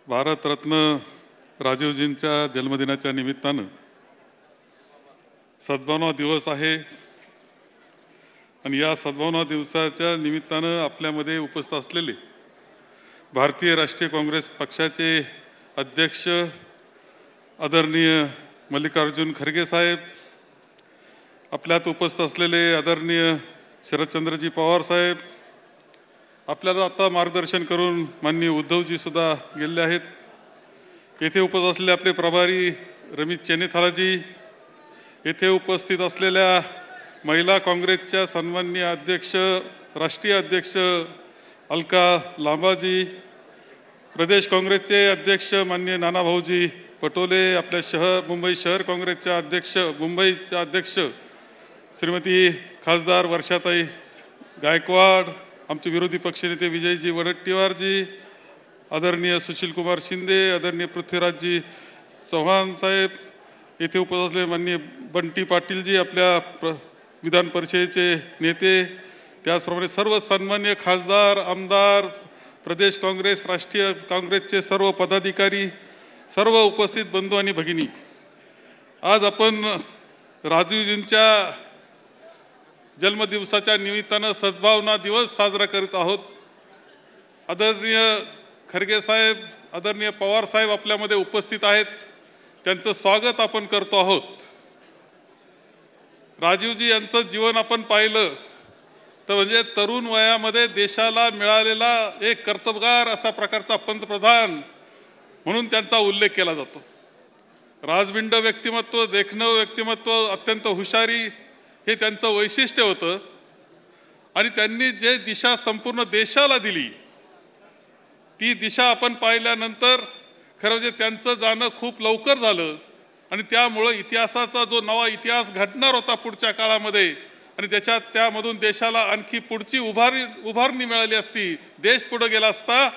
भारतरत्न राजीवजींच्या जन्मदिनाच्या निमित्तानं सद्भावना दिवस आहे आणि या सद्भावना दिवसाच्या निमित्तानं आपल्यामध्ये उपस्थित असलेले भारतीय राष्ट्रीय काँग्रेस पक्षाचे अध्यक्ष आदरणीय मल्लिकार्जुन खरगे साहेब, आपल्यात उपस्थित असलेले आदरणीय शरदचंद्रजी पवार साहेब, आपल्याला आता मार्गदर्शन करून माननीय उद्धवजी सुद्धा गेले आहेत. येथे उपस्थित असलेले आपले प्रभारी रमेश चेन्नीथालाजी, येथे उपस्थित असलेल्या महिला काँग्रेसच्या सन्माननीय अध्यक्ष राष्ट्रीय अध्यक्ष अलका लांबाजी, प्रदेश काँग्रेसचे अध्यक्ष माननीय नानाभाऊजी पटोले, आपल्या मुंबई शहर काँग्रेसच्या मुंबईच्या अध्यक्ष श्रीमती खासदार वर्षाताई गायकवाड, आमचे विरोधी पक्षनेते विजयजी वडेट्टीवारजी, आदरणीय सुशीलकुमार शिंदे, आदरणीय पृथ्वीराजजी चव्हाण साहेब, येथे उपस्थित असलेले माननीय बंटी पाटीलजी, आपल्या विधान परिषदेचे नेते, त्याचप्रमाणे सर्व सन्मान्य खासदार, आमदार, प्रदेश काँग्रेस, राष्ट्रीय काँग्रेसचे सर्व पदाधिकारी, सर्व उपस्थित बंधू आणि भगिनी, आज आपण राजीवजींच्या जन्मदिवसाच्या निमित्तानं सद्भावना दिवस साजरा करीत आहोत. आदरणीय खरगे साहेब, आदरणीय पवार साहेब आपल्यामध्ये उपस्थित आहेत, त्यांचं स्वागत आपण करतो आहोत. राजीवजी यांचं जीवन आपण पाहिलं तर म्हणजे तरुण वयामध्ये देशाला मिळालेला एक कर्तबगार असा प्रकारचा पंतप्रधान म्हणून त्यांचा उल्लेख केला जातो. राजबिंड व्यक्तिमत्व, देखणं व्यक्तिमत्व, अत्यंत हुशारी हे त्यांचं वैशिष्ट्य होतं आणि त्यांनी जे दिशा संपूर्ण देशाला दिली ती दिशा आपण पाहिल्यानंतर खरं म्हणजे त्यांचं जाणं खूप लवकर झालं आणि त्यामुळं इतिहासाचा जो नवा इतिहास घडणार होता पुढच्या काळामध्ये आणि त्यामधून देशाला आणखी पुढची उभारणी मिळाली असती, देश पुढे गेला असता,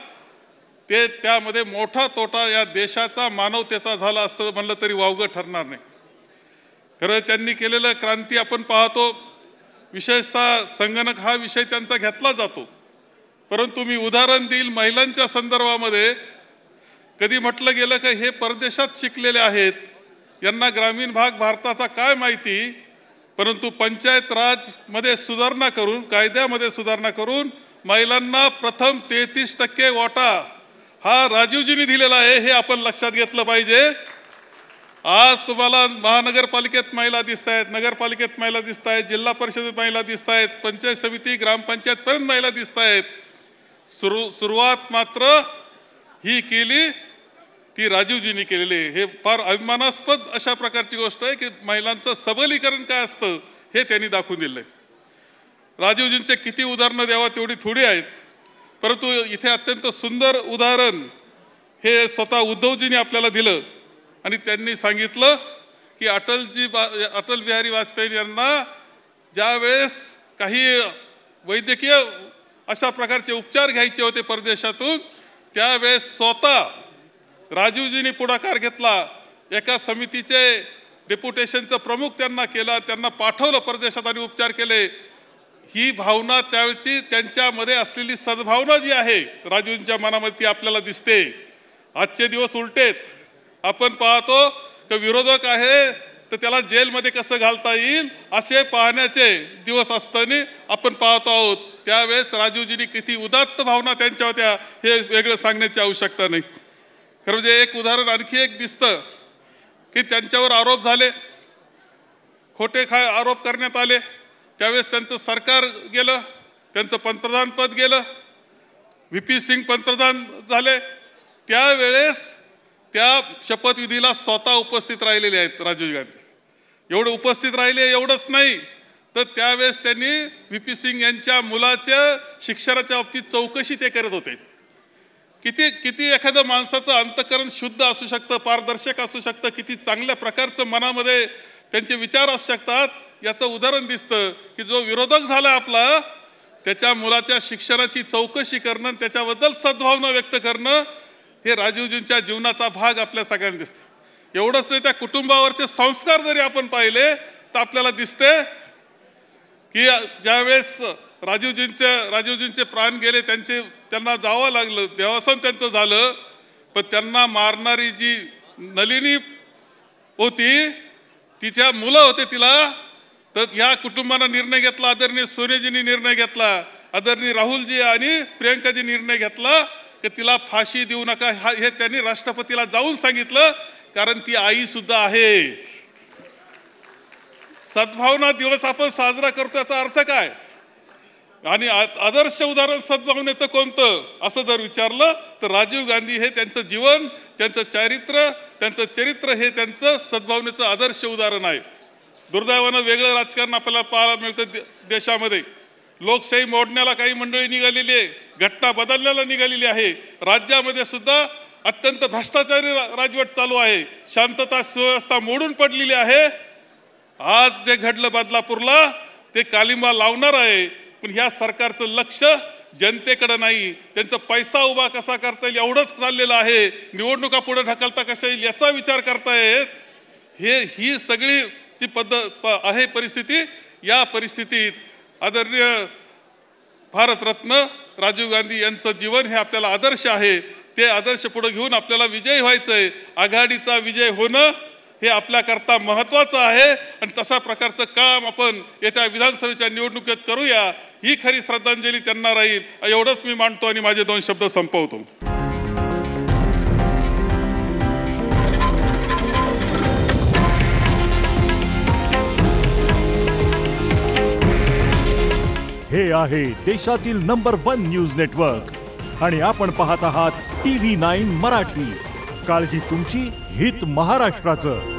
ते त्यामध्ये मोठा तोटा या देशाचा मानवतेचा झाला असं म्हणलं तरी वावगं ठरणार नाही. खरं त्यांनी केलेलं क्रांती आपण पाहतो. विशेषतः संगणक हा विषय त्यांचा घेतला जातो, परंतु मी उदाहरण देईल महिलांच्या संदर्भामध्ये. कधी म्हटलं गेलं की हे परदेशात शिकलेले आहेत, यांना ग्रामीण भाग भारताचा काय माहिती, परंतु पंचायत राज मध्ये सुधारणा करून, कायद्यामध्ये सुधारणा करून महिलांना प्रथम 33% वाटा हा राजीवजींनी दिलेला आहे, हे आपण लक्षात घेतलं पाहिजे. आज तुम्हाला महानगरपालिकेत महिला दिसत आहेत, नगरपालिकेत महिला दिसत आहेत, जिल्हा परिषदेत महिला दिसत आहेत, पंचायत समिती, ग्रामपंचायत पर्यंत महिला दिसत आहेत. सुरुवात मात्र ही केली ती राजीवजींनी केलेली. हे फार अभिमानास्पद अशा प्रकारची गोष्ट आहे की महिलांचं सबलीकरण काय असतं हे त्यांनी दाखवून दिलंय. राजीवजींचे किती उदाहरणं द्यावा तेवढी थोडी आहेत, परंतु इथे अत्यंत सुंदर उदाहरण हे स्वतः उद्धवजींनी आपल्याला दिलं आणि त्यांनी सांगितलं की अटल बिहारी वाजपेयी यांना ज्या वेळेस काही वैद्यकीय अशा प्रकारचे उपचार घ्यायचे होते परदेशातून, त्यावेळेस स्वतः राजीवजींनी पुढाकार घेतला. एका समितीचे डेप्युटेशनचं प्रमुख त्यांना केलं, त्यांना पाठवलं परदेशात आणि उपचार केले. ही भावना त्यावेळची त्यांच्यामध्ये असलेली सद्भावना जी आहे राजीवजींच्या मनामध्ये ती आपल्याला दिसते. आजचे दिवस उलटेत. आपण पाहतो की विरोधक आहे तर त्याला जेलमध्ये कसं घालता येईल असे पाहण्याचे दिवस असताना आपण पाहतो आहोत. त्यावेळेस राजीवजींनी किती उदात्त भावना त्यांच्या होत्या हे वेगळं सांगण्याची आवश्यकता नाही. खरं म्हणजे एक उदाहरण आणखी एक दिसतं की त्यांच्यावर आरोप झाले, खोटे आरोप करण्यात आले, त्यावेळेस त्यांचं सरकार गेलं, त्यांचं पंतप्रधान पद गेलं, VP सिंग पंतप्रधान झाले. त्यावेळेस त्या शपथविधीला स्वतः उपस्थित राहिलेले आहेत राजीव गांधी. एवढं उपस्थित राहिले एवढंच नाही तर त्यावेळेस त्यांनी VP सिंग यांच्या मुलाच्या शिक्षणाच्या बाबतीत चौकशी ते करत होते. किती एखाद्या माणसाचं अंतःकरण शुद्ध असू शकतं, पारदर्शक असू शकतं, किती चांगल्या प्रकारचं मनामध्ये त्यांचे विचार असू शकतात याचं उदाहरण दिसतं की जो विरोधक झाला आपला त्याच्या मुलाच्या शिक्षणाची चौकशी करणं, त्याच्याबद्दल सद्भावना व्यक्त करणं हे राजीवजींच्या जीवनाचा भाग आपल्या सगळ्यांना दिसतो. एवढंच नाही, त्या कुटुंबावरचे संस्कार जरी आपण पाहिले तर आपल्याला दिसते की ज्यावेळेस राजीवजींचे प्राण गेले, त्यांना जावं लागलं, देवासन त्यांचं झालं, पण त्यांना मारणारी जी नलिनी होती, तिच्या मुलं होते तिला, तर ह्या कुटुंबानं निर्णय घेतला, आदरणीय सोनियाजींनी निर्णय घेतला, आदरणीय राहुलजी आणि प्रियंकाजी निर्णय घेतला की तिला फाशी देऊ नका, हे त्यांनी राष्ट्रपतीला जाऊन सांगितलं, कारण ती आई सुद्धा आहे. सद्भावना दिवस आपण साजरा करतो याचा अर्थ काय? आणि आदर्श उदाहरण सद्भावनेचं कोणतं असं जर विचारलं तर राजीव गांधी हे त्यांचं जीवन, त्यांचं चरित्र हे त्यांचं सद्भावनेचं आदर्श उदाहरण आहे. दुर्दैवानं वेगळं राजकारण आपल्याला पाहायला मिळतं देशामध्ये. लोकशाही मोडण्याला काही मंडळी निघालेली आहे, घटना बदलण्याला निघालेली आहे. राज्यामध्ये सुद्धा अत्यंत भ्रष्टाचारी राजवट चालू आहे, शांतता सुव्यवस्था मोडून पडलेली आहे. आज जे घडलं बदलापूरला ते कालिंबा लावणार आहे, पण ह्या सरकारचं लक्ष जनतेकडे नाही, त्यांचा पैसा उभा कसा करता येईल एवढंच चाललेलं आहे. निवडणुका पुढे ढकलता कशा येईल याचा विचार करतायत. ही सगळी जी पद्धत आहे परिस्थिती. या परिस्थितीत आदरणीय भारतरत्न राजीव गांधी यांचं जीवन हे आपल्याला आदर्श आहे. ते आदर्श पुढे घेऊन आपल्याला विजयी व्हायचंय. आघाडीचा विजय होणं हे आपल्याकरता महत्वाचं आहे आणि तशा प्रकारचं काम आपण येत्या विधानसभेच्या निवडणुकीत करूया. ही खरी श्रद्धांजली त्यांना राहील. एवढंच मी मांडतो आणि माझे 2 शब्द संपवतो. हे आहे देशातील नंबर 1 न्यूज नेटवर्क आणि आपण पाहत आहात TV9 मराठी. काळजी तुमची, हित महाराष्ट्राचं.